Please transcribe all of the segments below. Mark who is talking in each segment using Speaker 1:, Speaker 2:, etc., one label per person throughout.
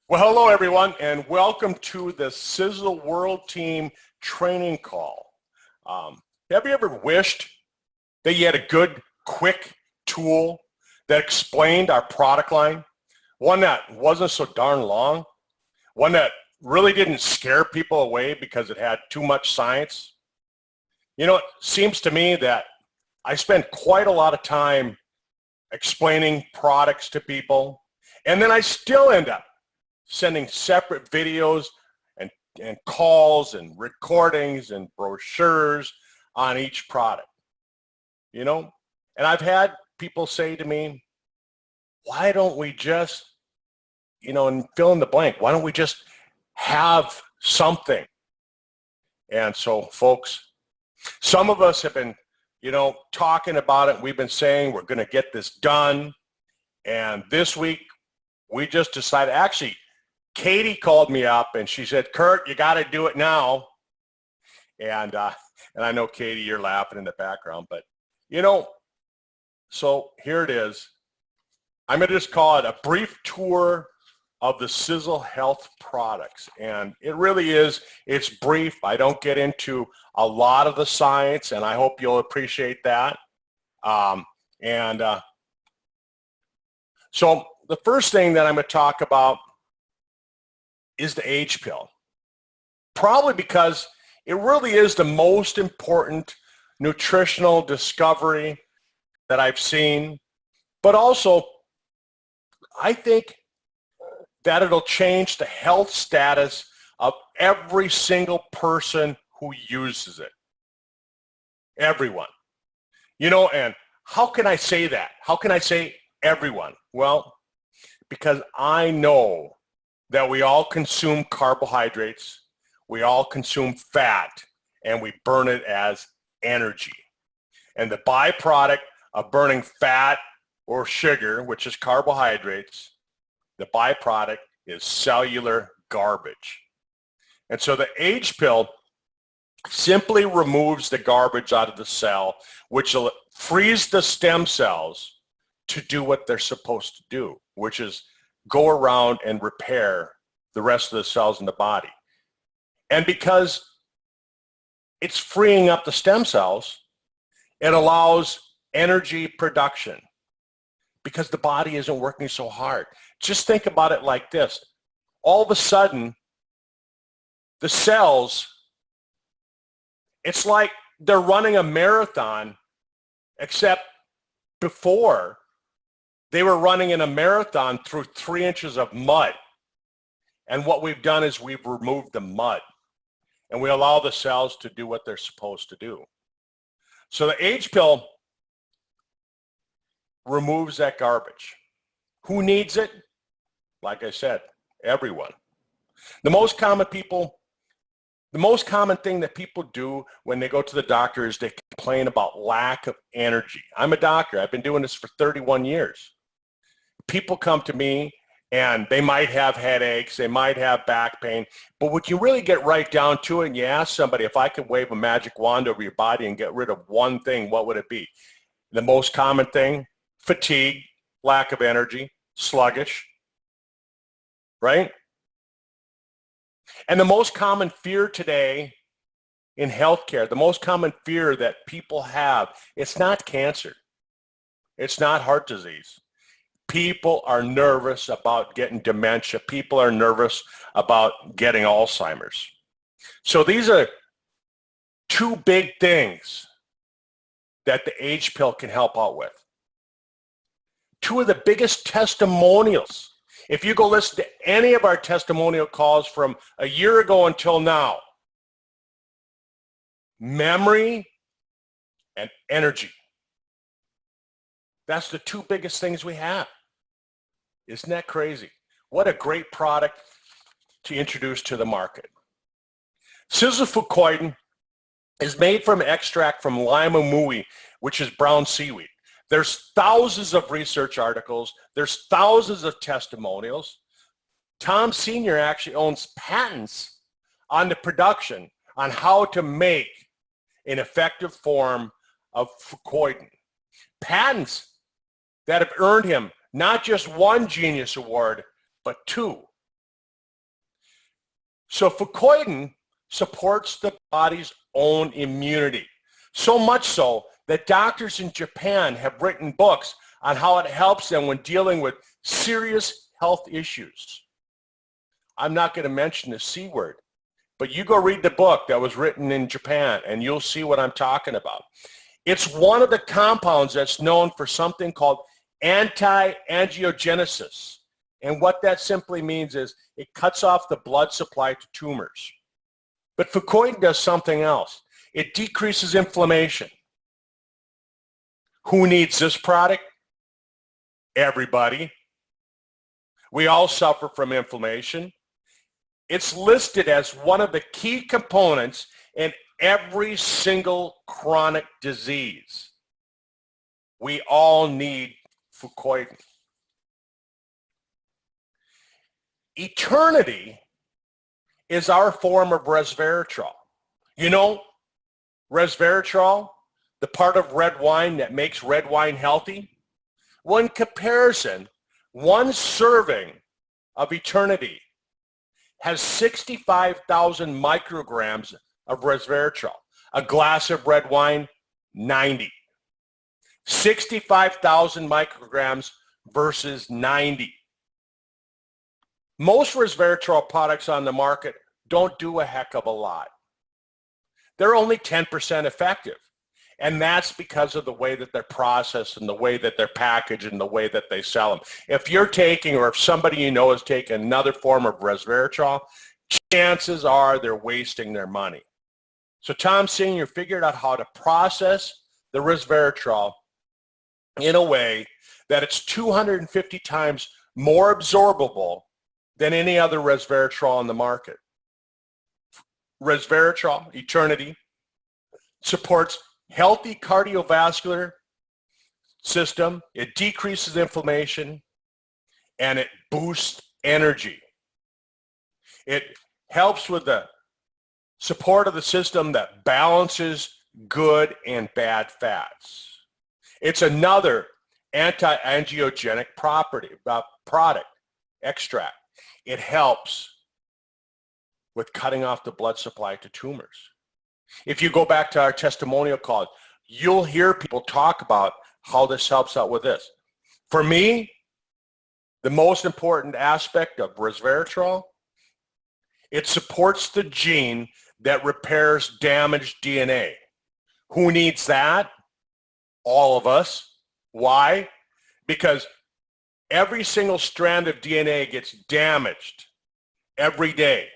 Speaker 1: Well, hello everyone, and welcome to the Sisel World Team training call. Have you ever wished that you had a good, quick tool that explained our product line? One that wasn't so darn long? One that really didn't scare people away because it had too much science? You know, it seems to me that I spend quite a lot of time explaining products to people, and then I still end up sending separate videos and calls and recordings and brochures on each product, you know? And I've had people say to me, why don't we just, and fill in the blank, why don't we just have something? And so, folks, some of us have been, talking about it. We've been saying we're going to get this done. And this week, we just decided, actually, Katie called me up and she said, Curt, you got to do it now. And I know, Katie, you're laughing in the background, but, so here it is. I'm going to just call it a brief tour of the Sisel Health products. And it really is, it's brief. I don't get into a lot of the science, and I hope you'll appreciate that. So the first thing that I'm going to talk about is the A.G.E pill. Probably because it really is the most important nutritional discovery that I've seen, but also I think that it'll change the health status of every single person who uses it. Everyone. And how can I say that? How can I say everyone? Well, because I know that we all consume carbohydrates, we all consume fat, and we burn it as energy. And the byproduct of burning fat or sugar, which is carbohydrates, the byproduct is cellular garbage. And so the A.G.E pill simply removes the garbage out of the cell, which will freeze the stem cells to do what they're supposed to do, which is go around and repair the rest of the cells in the body. And because it's freeing up the stem cells, it allows energy production because the body isn't working so hard. Just think about it like this. All of a sudden, the cells, it's like they're running a marathon, except before they were running in a marathon through 3 inches of mud. And what we've done is we've removed the mud and we allow the cells to do what they're supposed to do. So the A.G.E pill removes that garbage. Who needs it? Like I said, everyone. The most common thing that people do when they go to the doctor is they complain about lack of energy. I'm a doctor. I've been doing this for 31 years. People come to me and they might have headaches, they might have back pain, but when you really get right down to it and you ask somebody, if I could wave a magic wand over your body and get rid of one thing, what would it be? The most common thing, fatigue, lack of energy, sluggish, right? And the most common fear today in healthcare, the most common fear that people have, it's not cancer. It's not heart disease. People are nervous about getting dementia. People are nervous about getting Alzheimer's. So these are two big things that the A.G.E pill can help out with. Two of the biggest testimonials. If you go listen to any of our testimonial calls from a year ago until now, memory and energy. That's the two biggest things we have. Isn't that crazy? What a great product to introduce to the market. Siselfucoiden is made from extract from lima mui, which is brown seaweed. There's thousands of research articles. There's thousands of testimonials. Tom Sr. actually owns patents on the production on how to make an effective form of fucoiden. Patents that have earned him not just one Genius Award, but two. So fucoidan supports the body's own immunity. So much so that doctors in Japan have written books on how it helps them when dealing with serious health issues. I'm not going to mention the C word, but you go read the book that was written in Japan and you'll see what I'm talking about. It's one of the compounds that's known for something called anti-angiogenesis. And what that simply means is it cuts off the blood supply to tumors. But fucoidan does something else. It decreases inflammation. Who needs this product? Everybody. We all suffer from inflammation. It's listed as one of the key components in every single chronic disease. We all need fucoidan. Eternity is our form of resveratrol. You know, resveratrol, the part of red wine that makes red wine healthy? Well, in comparison, one serving of Eternity has 65,000 micrograms of resveratrol. A glass of red wine, 90. 65,000 micrograms versus 90. Most resveratrol products on the market don't do a heck of a lot. They're only 10% effective. And that's because of the way that they're processed and the way that they're packaged and the way that they sell them. If you're taking, or if somebody you know is taking another form of resveratrol, chances are they're wasting their money. So Tom Senior figured out how to process the resveratrol in a way that it's 250 times more absorbable than any other resveratrol on the market. Resveratrol, Eternity, supports healthy cardiovascular system. It decreases inflammation and it boosts energy. It helps with the support of the system that balances good and bad fats. It's another anti-angiogenic product, extract. It helps with cutting off the blood supply to tumors. If you go back to our testimonial call, you'll hear people talk about how this helps out with this. For me, the most important aspect of resveratrol, it supports the gene that repairs damaged DNA. Who needs that? All of us. Why? Because every single strand of DNA gets damaged every day.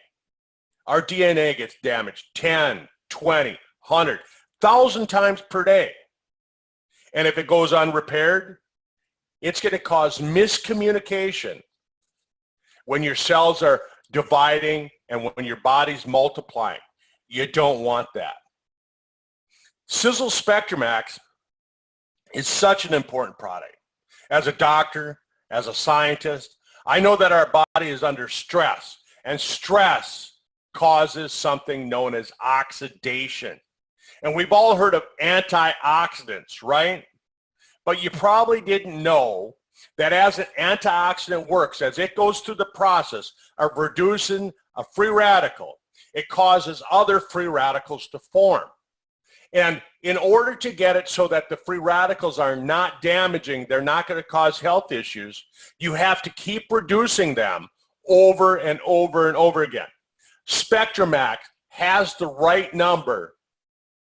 Speaker 1: Our DNA gets damaged 10, 20, 100, 1,000 times per day. And if it goes unrepaired, it's going to cause miscommunication when your cells are dividing and when your body's multiplying. You don't want that. Sisel SPECTRAMAXX is such an important product. As a doctor, as a scientist, I know that our body is under stress, and stress causes something known as oxidation. And we've all heard of antioxidants, right? But you probably didn't know that as an antioxidant works, as it goes through the process of reducing a free radical, it causes other free radicals to form. And in order to get it so that the free radicals are not damaging, they're not going to cause health issues, you have to keep reducing them over and over and over again. SPECTRAMAXX has the right number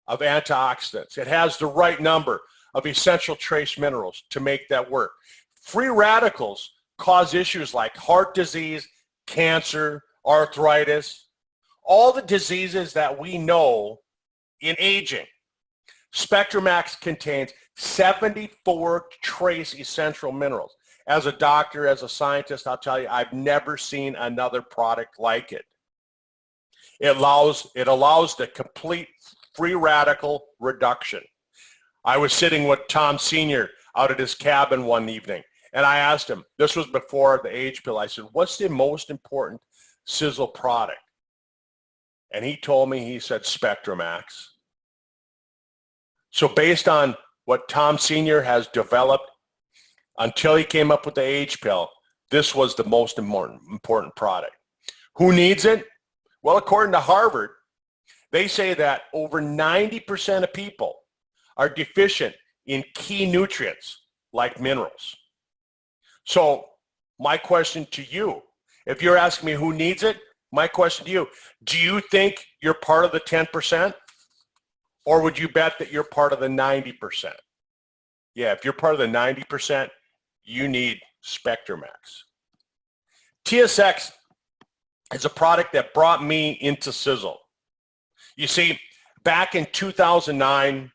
Speaker 1: of antioxidants. It has the right number of essential trace minerals to make that work. Free radicals cause issues like heart disease, cancer, arthritis, all the diseases that we know in aging. SPECTRAMAXX contains 74 trace essential minerals. As a doctor, as a scientist, I'll tell you, I've never seen another product like it. It allows the complete free radical reduction. I was sitting with Tom Senior out at his cabin one evening, and I asked him, this was before the age pill, I said, what's the most important Sisel product? And he told me, he said, SPECTRAMAXX. So based on what Tom Senior has developed until he came up with the age pill, this was the most important product. Who needs it? Well, according to Harvard, they say that over 90% of people are deficient in key nutrients like minerals. So my question to you, if you're asking me who needs it, my question to you, do you think you're part of the 10%? Or would you bet that you're part of the 90%? Yeah, if you're part of the 90%, you need SPECTRAMAXX. TSX is a product that brought me into Sisel. You see, back in 2009,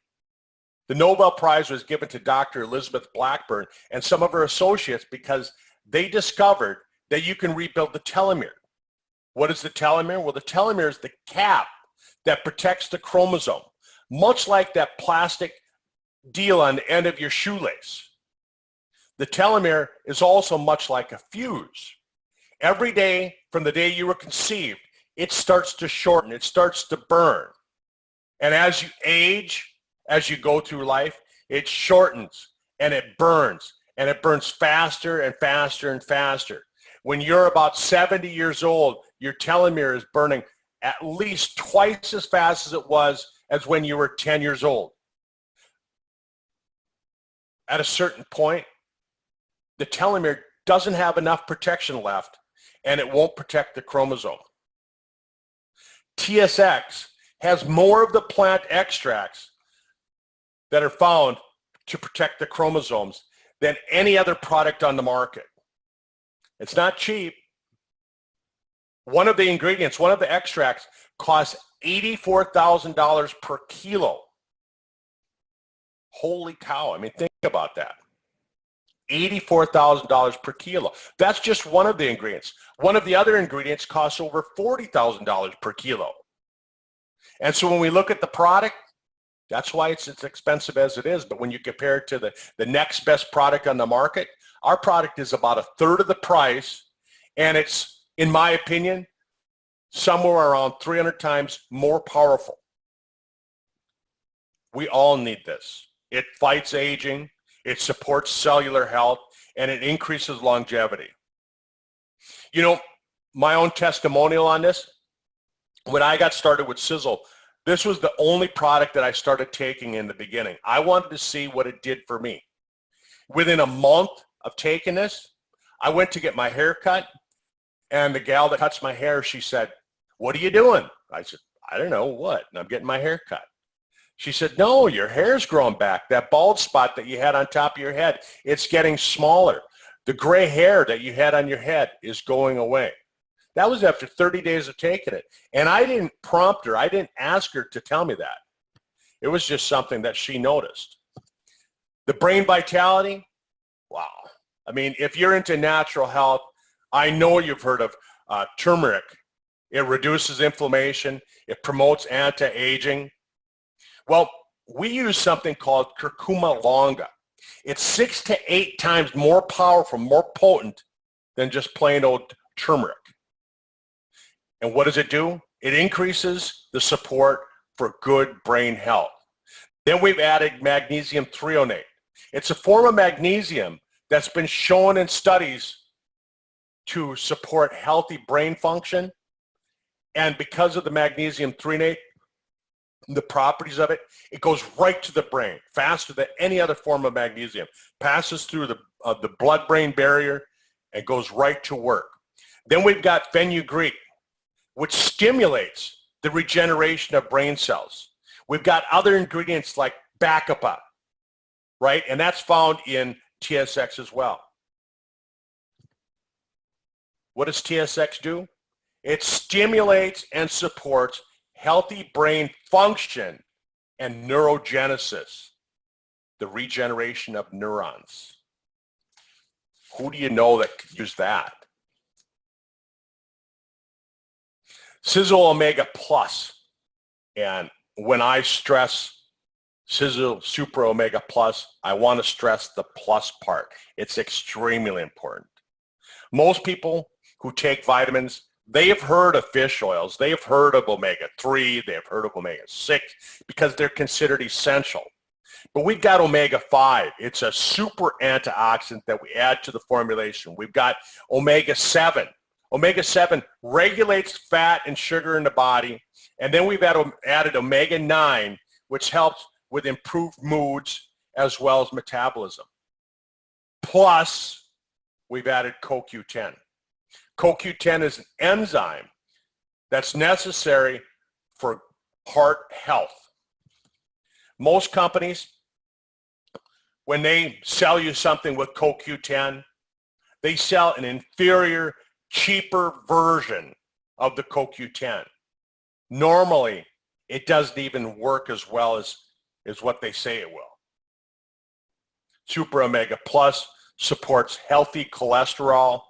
Speaker 1: the Nobel Prize was given to Dr. Elizabeth Blackburn and some of her associates because they discovered that you can rebuild the telomere. What is the telomere? Well, the telomere is the cap that protects the chromosome, much like that plastic deal on the end of your shoelace. The telomere is also much like a fuse. Every day from the day you were conceived, it starts to shorten, it starts to burn. And as you age, as you go through life, it shortens and it burns faster and faster and faster. When you're about 70 years old, your telomere is burning at least twice as fast as it was as when you were 10 years old. At a certain point, the telomere doesn't have enough protection left and it won't protect the chromosome. TSX has more of the plant extracts that are found to protect the chromosomes than any other product on the market. It's not cheap. One of the ingredients, one of the extracts costs $84,000 per kilo. Holy cow, I mean, think about that. $84,000 per kilo. That's just one of the ingredients. One of the other ingredients costs over $40,000 per kilo. And so when we look at the product, that's why it's as expensive as it is. But when you compare it to the next best product on the market, our product is about a third of the price, and it's, in my opinion, somewhere around 300 times more powerful. We all need this. It fights aging, it supports cellular health, and it increases longevity. You know, my own testimonial on this, when I got started with Sisel, this was the only product that I started taking in the beginning. I wanted to see what it did for me. Within a month of taking this, I went to get my hair cut, and the gal that cuts my hair, she said, "What are you doing?" I said, "I don't know, what?" And I'm getting my hair cut. She said, "No, your hair's growing back. That bald spot that you had on top of your head, it's getting smaller. The gray hair that you had on your head is going away." That was after 30 days of taking it. And I didn't prompt her. I didn't ask her to tell me that. It was just something that she noticed. The brain vitality, wow. I mean, if you're into natural health, I know you've heard of turmeric. It reduces inflammation. It promotes anti-aging. Well, we use something called curcuma longa. It's 6 to 8 times more powerful, more potent than just plain old turmeric. And what does it do? It increases the support for good brain health. Then we've added magnesium threonate. It's a form of magnesium that's been shown in studies to support healthy brain function. And because of the magnesium threonate, the properties of it, it goes right to the brain faster than any other form of magnesium. Passes through the blood-brain barrier and goes right to work. Then we've got fenugreek, which stimulates the regeneration of brain cells. We've got other ingredients like bacapa, right? And that's found in TSX as well. What does TSX do? It stimulates and supports healthy brain function and neurogenesis, the regeneration of neurons. Who do you know that could use that? Sisel Omega Plus, and when I stress Sisel Supra Omega Plus, I want to stress the plus part. It's extremely important. Most people who take vitamins, they have heard of fish oils, they have heard of omega-3, they have heard of omega-6 because they're considered essential. But we've got omega-5. It's a super antioxidant that we add to the formulation. We've got omega-7. Omega-7 regulates fat and sugar in the body. And then we've added omega-9, which helps with improved moods as well as metabolism. Plus, we've added CoQ10. CoQ10 is an enzyme that's necessary for heart health. Most companies, when they sell you something with CoQ10, they sell an inferior, cheaper version of the CoQ10. Normally, it doesn't even work as well as what they say it will. Super Omega Plus supports healthy cholesterol,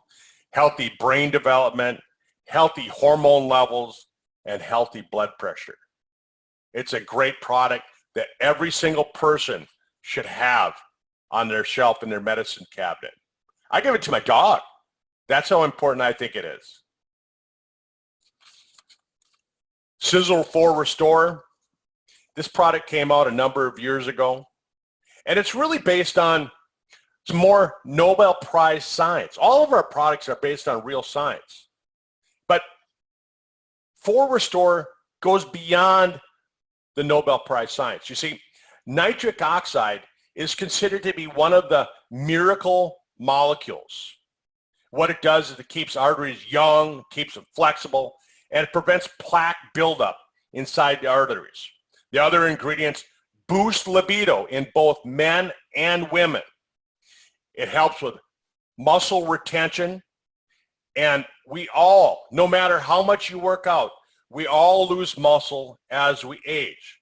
Speaker 1: healthy brain development, healthy hormone levels, and healthy blood pressure. It's a great product that every single person should have on their shelf in their medicine cabinet. I give it to my dog. That's how important I think it is. Sisel 4 Restore. This product came out a number of years ago, and it's really based on some more Nobel Prize science. All of our products are based on real science. But 4 Restore goes beyond the Nobel Prize science. You see, nitric oxide is considered to be one of the miracle molecules. What it does is it keeps arteries young, keeps them flexible, and it prevents plaque buildup inside the arteries. The other ingredients boost libido in both men and women. It helps with muscle retention, and we all, no matter how much you work out, we all lose muscle as we age.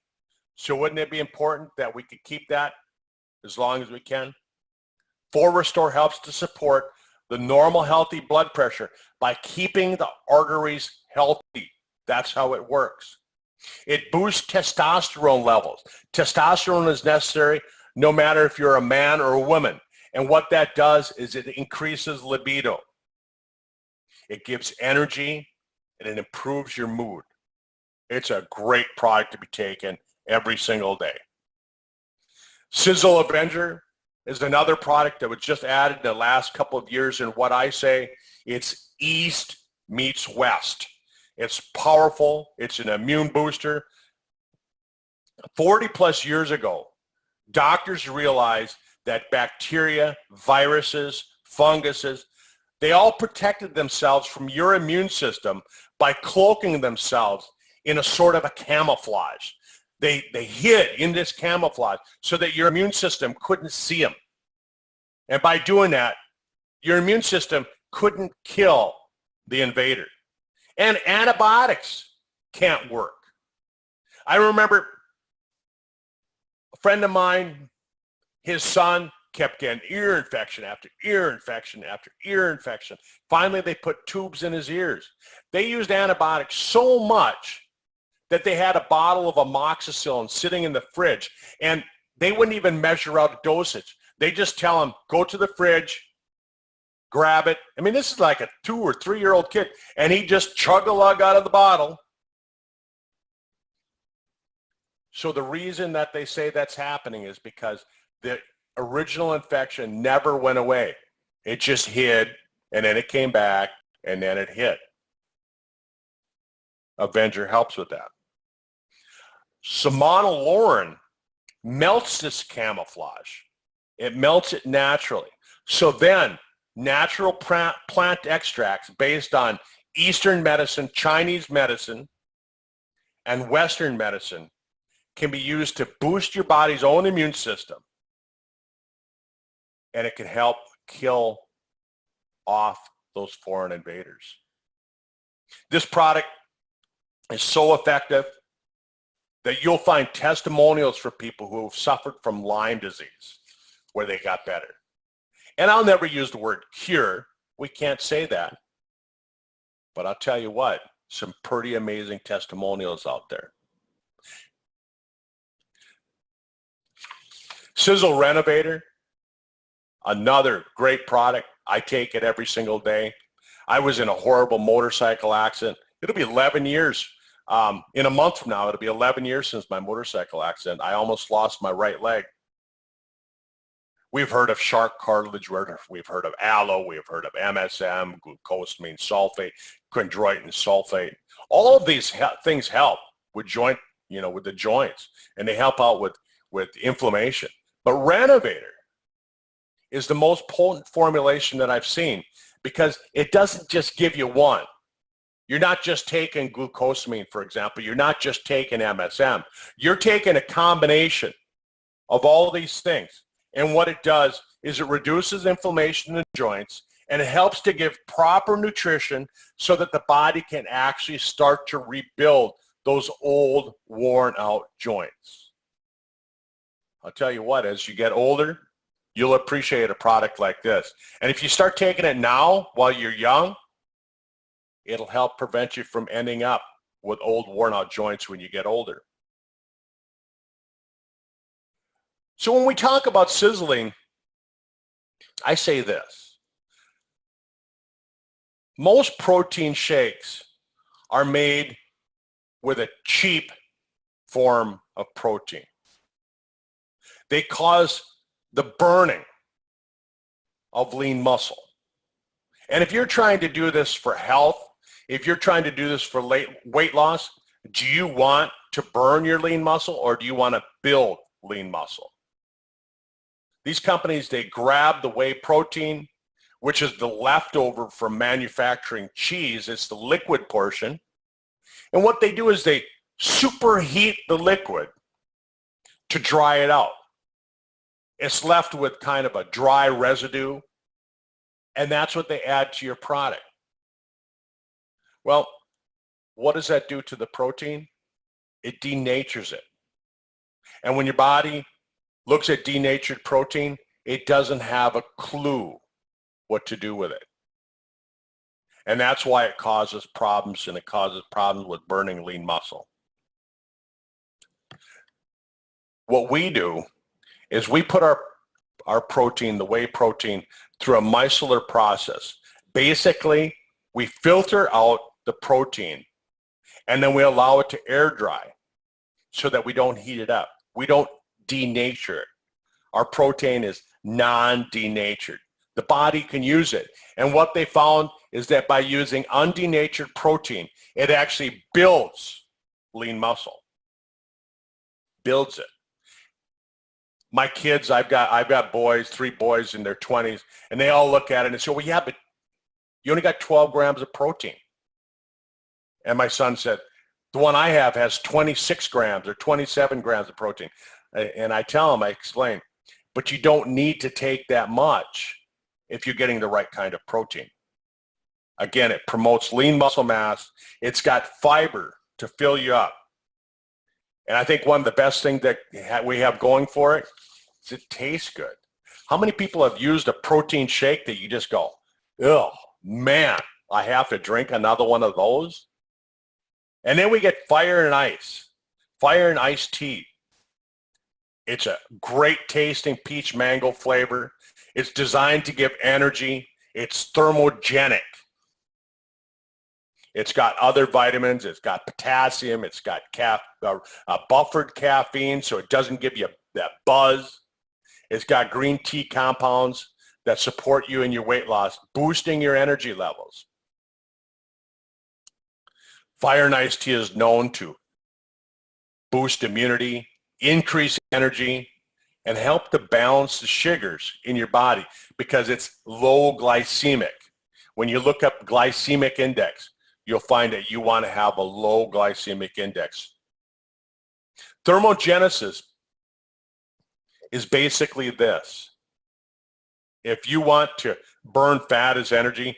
Speaker 1: So wouldn't it be important that we could keep that as long as we can? 4 Restore helps to support the normal healthy blood pressure by keeping the arteries healthy. That's how it works. It boosts testosterone levels. Testosterone is necessary no matter if you're a man or a woman. And what that does is it increases libido. It gives energy and it improves your mood. It's a great product to be taken every single day. Sisel Avenger is another product that was just added in the last couple of years, and what I say, it's East meets West. It's powerful. It's an immune booster. 40 plus years ago, doctors realized that bacteria, viruses, funguses, they all protected themselves from your immune system by cloaking themselves in a sort of a camouflage. They hid in this camouflage so that your immune system couldn't see them. And by doing that, your immune system couldn't kill the invader. And antibiotics can't work. I remember a friend of mine, his son kept getting ear infection after ear infection after ear infection. Finally, they put tubes in his ears. They used antibiotics so much that they had a bottle of amoxicillin sitting in the fridge, and they wouldn't even measure out dosage. They just tell him, go to the fridge, grab it. I mean, this is like a 2 or 3 year old kid, and he just chug a lug out of the bottle. So the reason that they say that's happening is because the original infection never went away. It just hid, and then it came back, and then it hit. Avenger helps with that. Somonolaurin melts this camouflage. It melts it naturally. So then natural plant extracts based on Eastern medicine, Chinese medicine, and Western medicine can be used to boost your body's own immune system. And it can help kill off those foreign invaders. This product is so effective that you'll find testimonials for people who have suffered from Lyme disease where they got better. And I'll never use the word cure. We can't say that. But I'll tell you what, some pretty amazing testimonials out there. Sisel Renovator, another great product. I take it every single day. I was in a horrible motorcycle accident. It'll be 11 years. In a month from now, it'll be 11 years since my motorcycle accident. I almost lost my right leg. We've heard of shark cartilage, we've heard of aloe, we've heard of MSM, glucosamine sulfate, chondroitin sulfate. All of these things help with with the joints, and they help out with inflammation. But Renovator is the most potent formulation that I've seen because it doesn't just give you one. You're not just taking glucosamine, for example. You're not just taking MSM. You're taking a combination of all these things. And what it does is it reduces inflammation in the joints, and it helps to give proper nutrition so that the body can actually start to rebuild those old, worn out joints. I'll tell you what, as you get older, you'll appreciate a product like this. And if you start taking it now while you're young, it'll help prevent you from ending up with old, worn out joints when you get older. So when we talk about sizzling, I say this. Most protein shakes are made with a cheap form of protein. They cause the burning of lean muscle. And if you're trying to do this for health, if you're trying to do this for weight loss, do you want to burn your lean muscle or do you want to build lean muscle? These companies, they grab the whey protein, which is the leftover from manufacturing cheese. It's the liquid portion. And what they do is they superheat the liquid to dry it out. It's left with kind of a dry residue, and that's what they add to your product. Well, what does that do to the protein? It denatures it. And when your body looks at denatured protein, it doesn't have a clue what to do with it. And that's why it causes problems, and it causes problems with burning lean muscle. What we do is we put our protein, the whey protein, through a micellar process. Basically, we filter out the protein, and then we allow it to air dry so that we don't heat it up. We don't denature it. Our protein is non-denatured. The body can use it. And what they found is that by using undenatured protein, it actually builds lean muscle. Builds it. My kids, I've got boys, 3 boys in their 20s, and they all look at it and say, well, yeah, but you only got 12 grams of protein. And my son said, the one I have has 26 grams or 27 grams of protein. And I tell him, I explain, but you don't need to take that much if you're getting the right kind of protein. Again, it promotes lean muscle mass. It's got fiber to fill you up. And I think one of the best things that we have going for it is it tastes good. How many people have used a protein shake that you just go, oh, man, I have to drink another one of those? And then we get Fire and Ice, Fire and Ice tea. It's a great tasting peach mango flavor. It's designed to give energy. It's thermogenic. It's got other vitamins. It's got potassium. It's got buffered caffeine, so it doesn't give you that buzz. It's got green tea compounds that support you in your weight loss, boosting your energy levels. Fire and Ice tea is known to boost immunity, increase energy, and help to balance the sugars in your body because it's low glycemic. When you look up glycemic index, you'll find that you want to have a low glycemic index. Thermogenesis is basically this. If you want to burn fat as energy,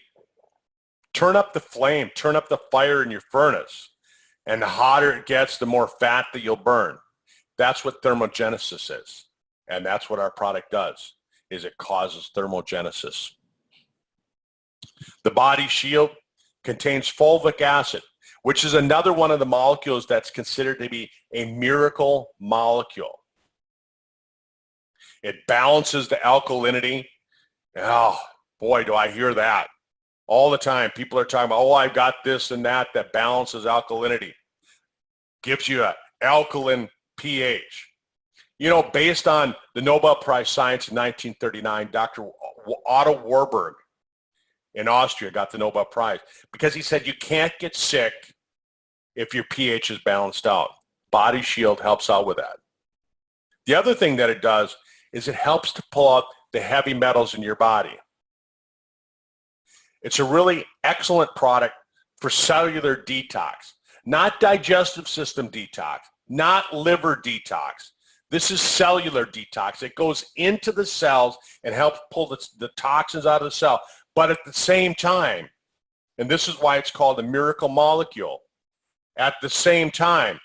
Speaker 1: turn up the flame, turn up the fire in your furnace, and the hotter it gets, the more fat that you'll burn. That's what thermogenesis is, and that's what our product does, is it causes thermogenesis. The body shield contains fulvic acid, which is another one of the molecules that's considered to be a miracle molecule. It balances the alkalinity. Oh, boy, do I hear that. All the time, people are talking about, oh, I've got this and that balances alkalinity. Gives you an alkaline pH. You know, based on the Nobel Prize Science in 1939, Dr. Otto Warburg in Austria got the Nobel Prize because he said you can't get sick if your pH is balanced out. Body Shield helps out with that. The other thing that it does is it helps to pull out the heavy metals in your body. It's a really excellent product for cellular detox, not digestive system detox, not liver detox. This is cellular detox. It goes into the cells and helps pull the toxins out of the cell. But at the same time, and this is why it's called a miracle molecule, at the same time,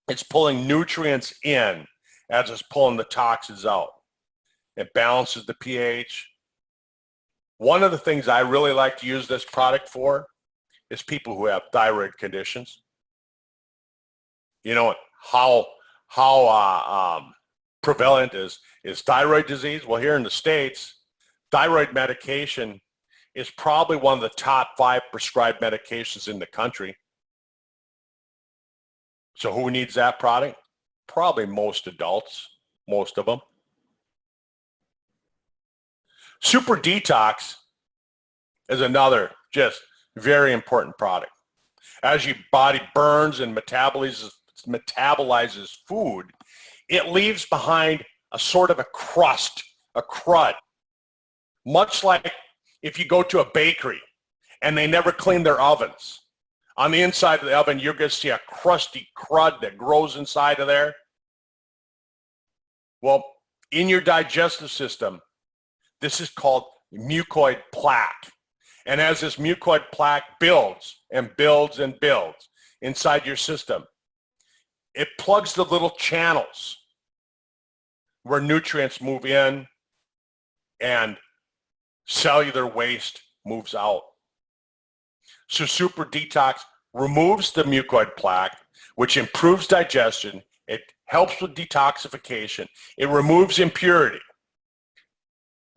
Speaker 1: it's pulling nutrients in as it's pulling the toxins out. It balances the pH. One of the things I really like to use this product for is people who have thyroid conditions. You know how prevalent is thyroid disease? Well, here in the States, thyroid medication is probably one of the top 5 prescribed medications in the country. So who needs that product? Probably most adults, most of them. Super Detox is another just very important product. As your body burns and metabolizes food, it leaves behind a sort of a crust, a crud. Much like if you go to a bakery and they never clean their ovens. On the inside of the oven, you're going to see a crusty crud that grows inside of there. Well, in your digestive system, this is called mucoid plaque. And as this mucoid plaque builds and builds and builds inside your system, it plugs the little channels where nutrients move in and cellular waste moves out. So Super Detox removes the mucoid plaque, which improves digestion. It helps with detoxification. It removes impurity.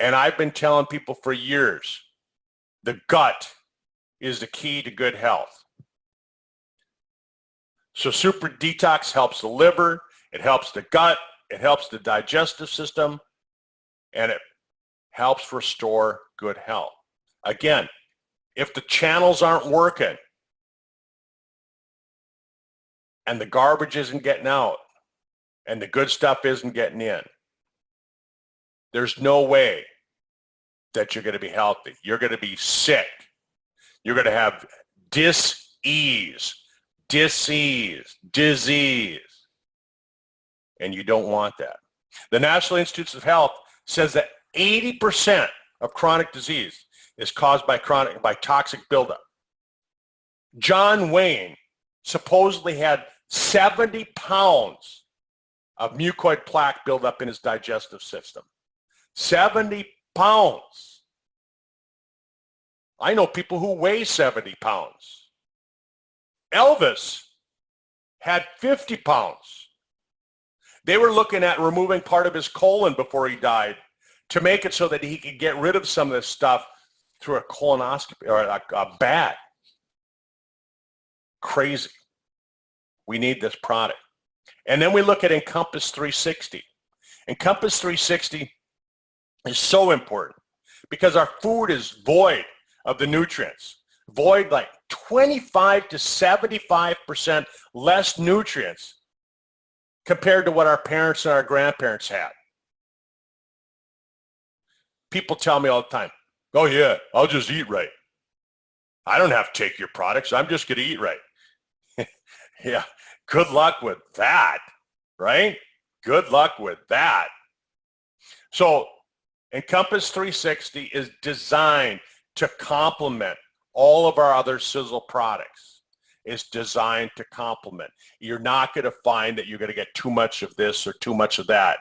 Speaker 1: And I've been telling people for years, the gut is the key to good health. So Super Detox helps the liver, it helps the gut, it helps the digestive system, and it helps restore good health. Again, if the channels aren't working and the garbage isn't getting out and the good stuff isn't getting in, there's no way that you're going to be healthy. You're going to be sick. You're going to have disease, and you don't want that. The National Institutes of Health says that 80% of chronic disease is caused by toxic buildup. John Wayne supposedly had 70 pounds of mucoid plaque buildup in his digestive system. 70 pounds. I know people who weigh 70 pounds. Elvis had 50 pounds. They were looking at removing part of his colon before he died to make it so that he could get rid of some of this stuff through a colonoscopy or a bag. Crazy. We need this product. And then we look at ENCOMPASS 360. ENCOMPASS 360 is so important because our food is void of the nutrients. Void like 25 to 75% less nutrients compared to what our parents and our grandparents had. People tell me all the time, oh yeah, I'll just eat right. I don't have to take your products. I'm just going to eat right. Yeah, good luck with that, right? Good luck with that. So ENCOMPASS 360 is designed to complement all of our other Sisel products. It's designed to complement. You're not going to find that you're going to get too much of this or too much of that.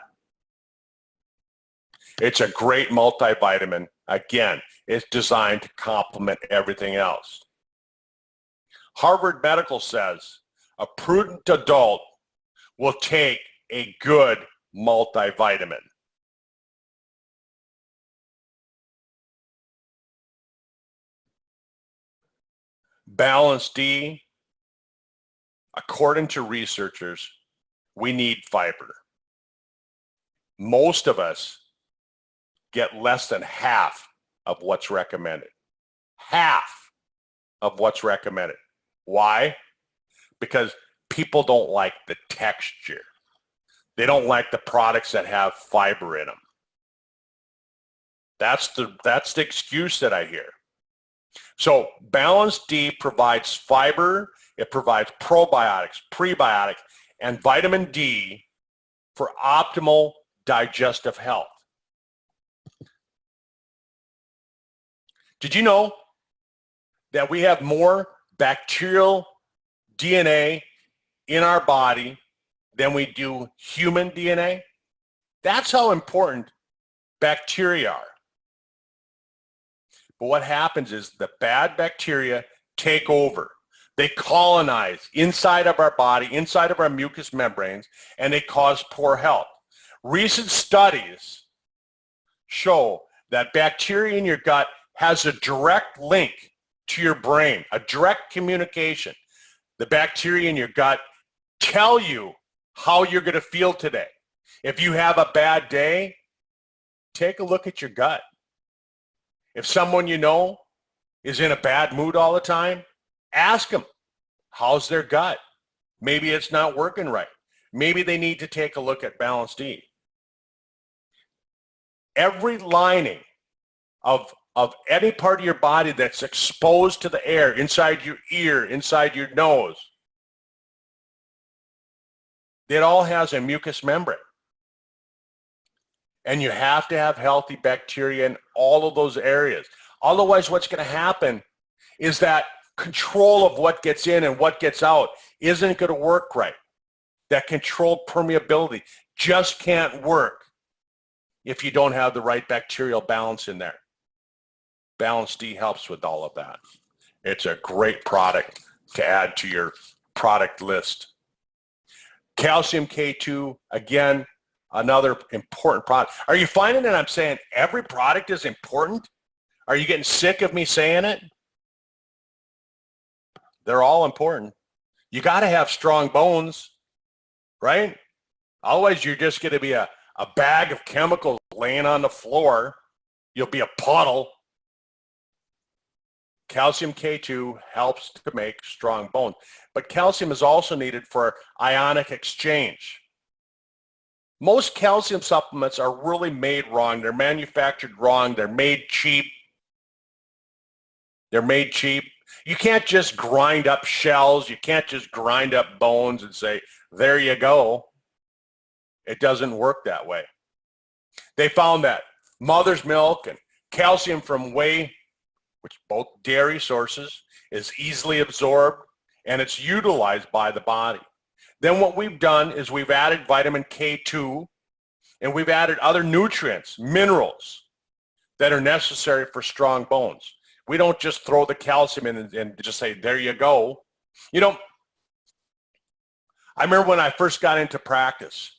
Speaker 1: It's a great multivitamin. Again, it's designed to complement everything else. Harvard Medical says a prudent adult will take a good multivitamin. Balance D, according to researchers, we need fiber. most of us get less than half of what's recommended. Half of what's recommended. Why? Because people don't like the texture. They don't like the products that have fiber in them. That's the excuse that I hear. So Balance D provides fiber, it provides probiotics, prebiotics, and vitamin D for optimal digestive health. Did you know that we have more bacterial DNA in our body than we do human DNA? That's how important bacteria are. But what happens is the bad bacteria take over. They colonize inside of our body, inside of our mucous membranes, and they cause poor health. Recent studies show that bacteria in your gut has a direct link to your brain, a direct communication. The bacteria in your gut tell you how you're going to feel today. If you have a bad day, take a look at your gut. If someone you know is in a bad mood all the time, ask them, how's their gut? Maybe it's not working right. Maybe they need to take a look at Balance D. Every lining of any part of your body that's exposed to the air, inside your ear, inside your nose, it all has a mucous membrane. And you have to have healthy bacteria in all of those areas. Otherwise, what's going to happen is that control of what gets in and what gets out isn't going to work right. That controlled permeability just can't work if you don't have the right bacterial balance in there. Balance D helps with all of that. It's a great product to add to your product list. Calcium K2, again, another important product. Are you finding that I'm saying every product is important? Are you getting sick of me saying it? They're all important. You got to have strong bones, right? Otherwise, you're just going to be a bag of chemicals laying on the floor. You'll be a puddle. Calcium K2 helps to make strong bones. But calcium is also needed for ionic exchange. Most calcium supplements are really made wrong. They're manufactured wrong. They're made cheap. They're made cheap. You can't just grind up shells. You can't just grind up bones and say, there you go. It doesn't work that way. They found that mother's milk and calcium from whey, which both dairy sources, is easily absorbed and it's utilized by the body. Then what we've done is we've added vitamin K2 and we've added other nutrients, minerals that are necessary for strong bones. We don't just throw the calcium in and just say, there you go. You know, I remember when I first got into practice,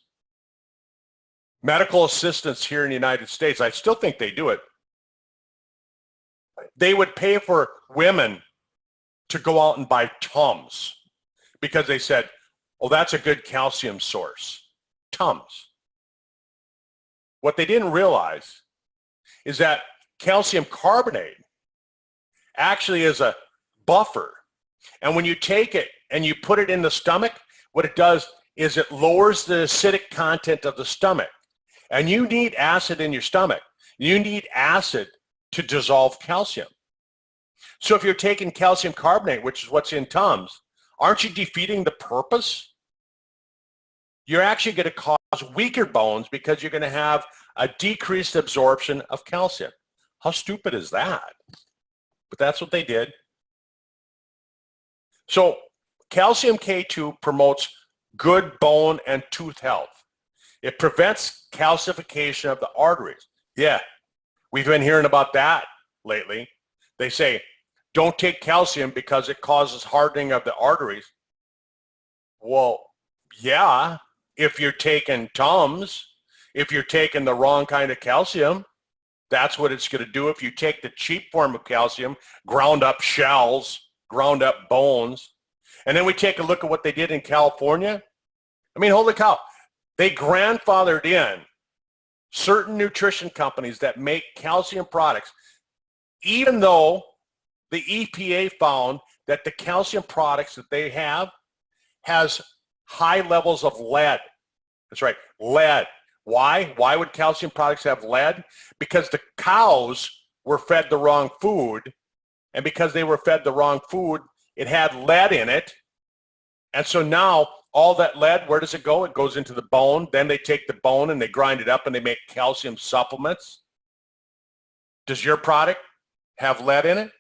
Speaker 1: medical assistants here in the United States, I still think they do it, they would pay for women to go out and buy Tums because they said, oh, that's a good calcium source. Tums. What they didn't realize is that calcium carbonate actually is a buffer. And when you take it and you put it in the stomach, what it does is it lowers the acidic content of the stomach. And you need acid in your stomach. You need acid to dissolve calcium. So if you're taking calcium carbonate, which is what's in Tums, aren't you defeating the purpose? You're actually going to cause weaker bones because you're going to have a decreased absorption of calcium. How stupid is that? But that's what they did. So calcium K2 promotes good bone and tooth health. It prevents calcification of the arteries. Yeah, we've been hearing about that lately. They say, don't take calcium because it causes hardening of the arteries. Well, yeah, if you're taking Tums, if you're taking the wrong kind of calcium, that's what it's going to do. If you take the cheap form of calcium, ground up shells, ground up bones, and then we take a look at what they did in California. I mean, holy cow, they grandfathered in certain nutrition companies that make calcium products, even though the EPA found that the calcium products that they have has high levels of lead. That's right, lead. Why? Why would calcium products have lead? Because the cows were fed the wrong food, and because they were fed the wrong food, it had lead in it. And so now all that lead, where does it go? It goes into the bone. Then they take the bone and they grind it up and they make calcium supplements. Does your product have lead in it?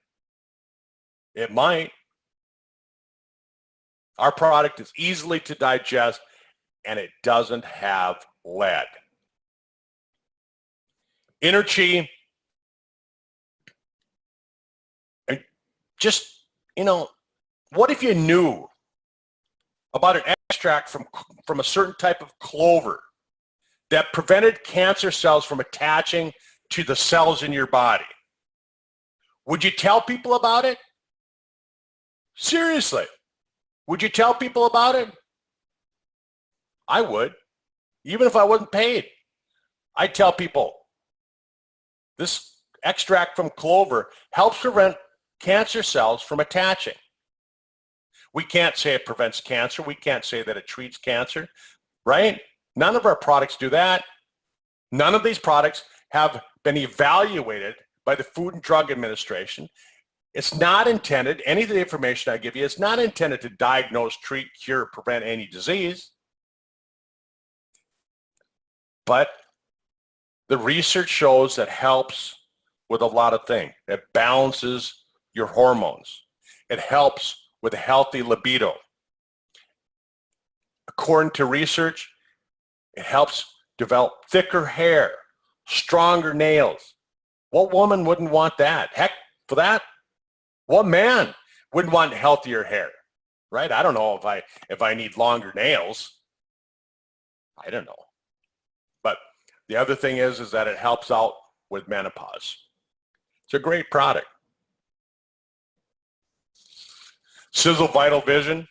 Speaker 1: It might. Our product is easily to digest and it doesn't have lead. Energy, and just, what if you knew about an extract from a certain type of clover that prevented cancer cells from attaching to the cells in your body? Would you tell people about it? Seriously, would you tell people about it? I would, even if I wasn't paid. I'd tell people, this extract from clover helps prevent cancer cells from attaching. We can't say it prevents cancer. We can't say that it treats cancer, right? None of our products do that. None of these products have been evaluated by the Food and Drug Administration. It's not intended, any of the information I give you, it's not intended to diagnose, treat, cure, prevent any disease. But the research shows that helps with a lot of things. It balances your hormones. It helps with a healthy libido. According to research, it helps develop thicker hair, stronger nails. What woman wouldn't want that? Heck, for that, what man wouldn't want healthier hair, right? I don't know if I need longer nails. I don't know. But the other thing is that it helps out with menopause. It's a great product. Sisel Vital Vision.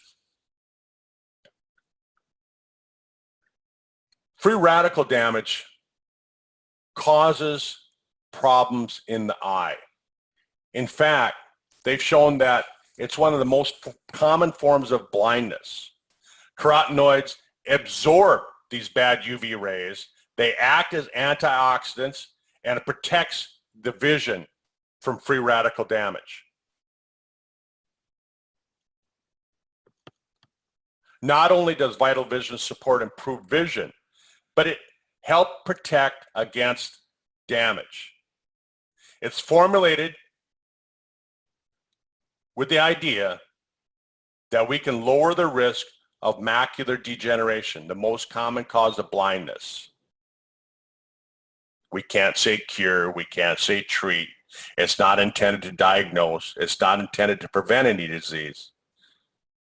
Speaker 1: Free radical damage causes problems in the eye. In fact, they've shown that it's one of the most common forms of blindness. Carotenoids absorb these bad UV rays. They act as antioxidants, and it protects the vision from free radical damage. Not only does Vital Vision support improved vision, but it helps protect against damage. It's formulated with the idea that we can lower the risk of macular degeneration, the most common cause of blindness. We can't say cure, we can't say treat. It's not intended to diagnose, it's not intended to prevent any disease.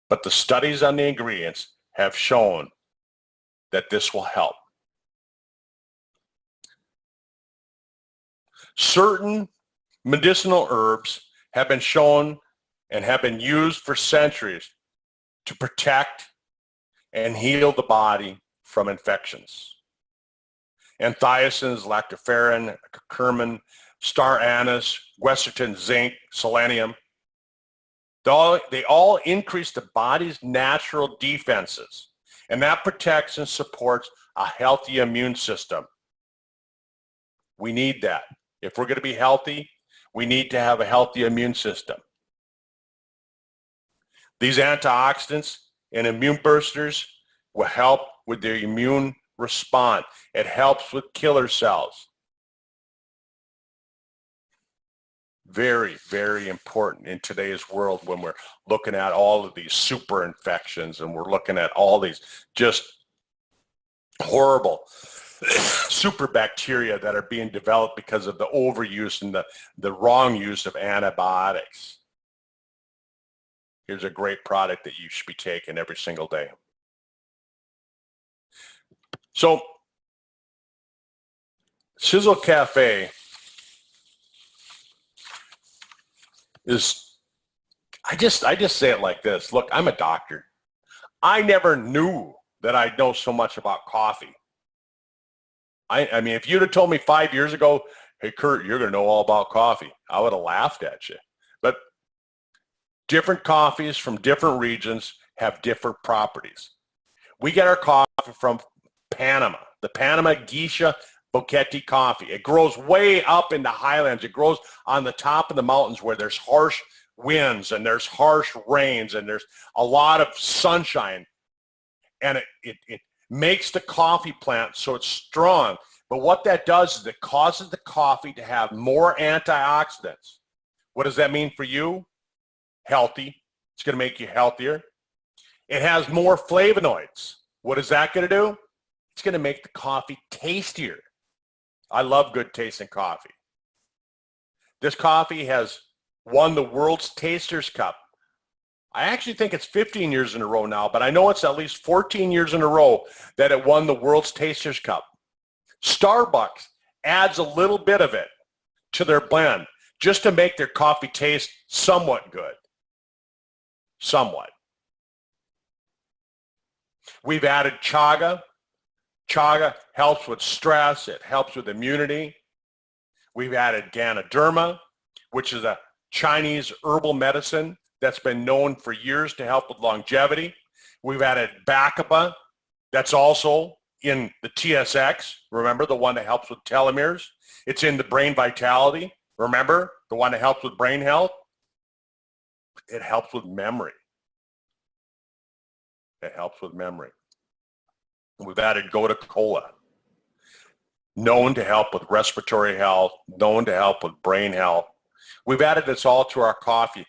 Speaker 1: But the studies on the ingredients have shown that this will help. Certain medicinal herbs have been shown and have been used for centuries to protect and heal the body from infections. Anthocyanins, lactoferrin, curcumin, star anise, quercetin, zinc, selenium, they all increase the body's natural defenses, and that protects and supports a healthy immune system. We need that. If we're going to be healthy, we need to have a healthy immune system. These antioxidants and immune boosters will help with the immune response. It helps with killer cells. Very, very important in today's world when we're looking at all of these super infections and we're looking at all these just horrible super bacteria that are being developed because of the overuse and the wrong use of antibiotics. Here's a great product that you should be taking every single day. So, Sisel KAFFE is, I just say it like this. Look, I'm a doctor. I never knew that I know so much about coffee. I mean, if you'd have told me 5 years ago, hey, Curt, you're going to know all about coffee, I would have laughed at you. But different coffees from different regions have different properties. We get our coffee from Panama, the Panama Geisha Boquete coffee. It grows way up in the highlands. It grows on the top of the mountains where there's harsh winds and there's harsh rains and there's a lot of sunshine. And it makes the coffee plant so it's strong. But what that does is it causes the coffee to have more antioxidants. What does that mean for you? Healthy. It's going to make you healthier. It has more flavonoids. What is that going to do? It's going to make the coffee tastier. I love good tasting coffee. This coffee has won the World's Tasters Cup. I actually think it's 15 years in a row now, but I know it's at least 14 years in a row that it won the World's Tasters Cup. Starbucks adds a little bit of it to their blend just to make their coffee taste somewhat good. Somewhat. We've added chaga. Chaga helps with stress. It helps with immunity. We've added Ganoderma, which is a Chinese herbal medicine that's been known for years to help with longevity. We've added Bacaba. That's also in the TSX. Remember, the one that helps with telomeres. It's in the Brain Vitality. Remember, the one that helps with brain health. It helps with memory. It helps with memory. We've added Gotu-Kola, known to help with respiratory health, known to help with brain health. We've added this all to our coffee.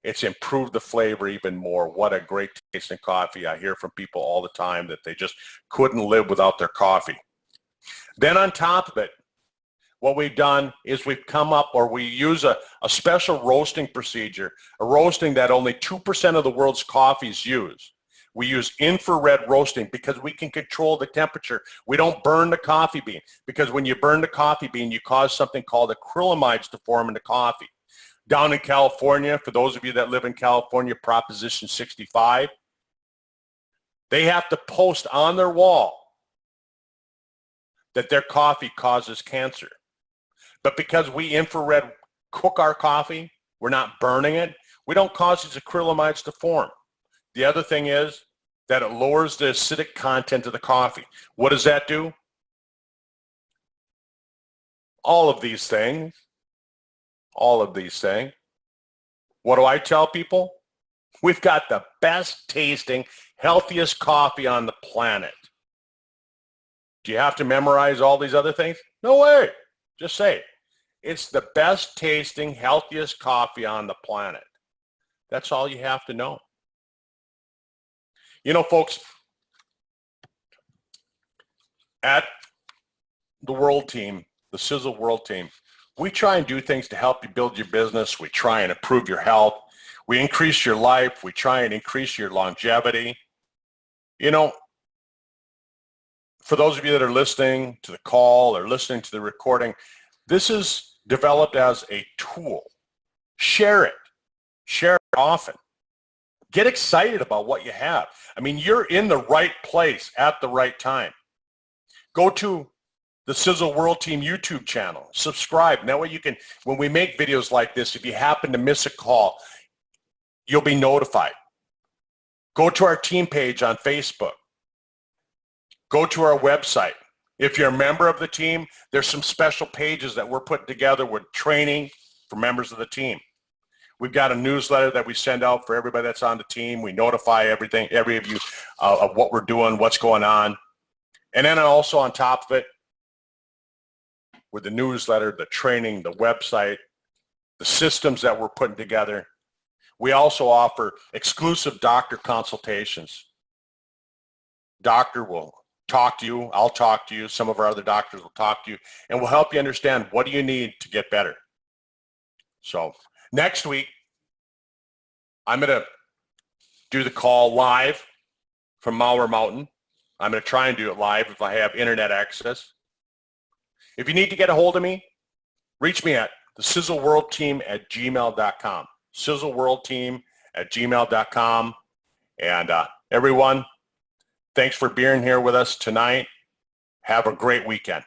Speaker 1: It's improved the flavor even more. What a great tasting coffee. I hear from people all the time that they just couldn't live without their coffee. Then on top of it, what we've done is we've come up, or we use a special roasting procedure, a roasting that only 2% of the world's coffees use. We use infrared roasting because we can control the temperature. We don't burn the coffee bean, because when you burn the coffee bean, you cause something called acrylamides to form in the coffee. Down in California, for those of you that live in California, Proposition 65, they have to post on their wall that their coffee causes cancer. But because we infrared cook our coffee, we're not burning it, we don't cause these acrylamides to form. The other thing is that it lowers the acidic content of the coffee. What does that do? All of these things. What do I tell people? We've got the best tasting, healthiest coffee on the planet. Do you have to memorize all these other things? No way. Just say it. It's the best tasting, healthiest coffee on the planet. That's all you have to know. You know, folks, at the World Team, the Sisel World Team, we try and do things to help you build your business. We try and improve your health. We increase your life. We try and increase your longevity. You know, for those of you that are listening to the call or listening to the recording, this is developed as a tool. Share it. Share it often. Get excited about what you have. I mean, you're in the right place at the right time. Go to the Sisel World Team YouTube channel. Subscribe. And that way you can, when we make videos like this, if you happen to miss a call, you'll be notified. Go to our team page on Facebook. Go to our website. If you're a member of the team, there's some special pages that we're putting together with training for members of the team. We've got a newsletter that we send out for everybody that's on the team. We notify every of you of what we're doing, what's going on. And then also on top of it, with the newsletter, the training, the website, the systems that we're putting together, we also offer exclusive doctor consultations. Doctor will talk to you. I'll talk to you. Some of our other doctors will talk to you, and we'll help you understand what do you need to get better. So next week, I'm going to do the call live from Mauer Mountain. I'm going to try and do it live if I have internet access. If you need to get a hold of me, reach me at the siselworldteam@gmail.com. siselworldteam@gmail.com. And everyone, thanks for being here with us tonight. Have a great weekend.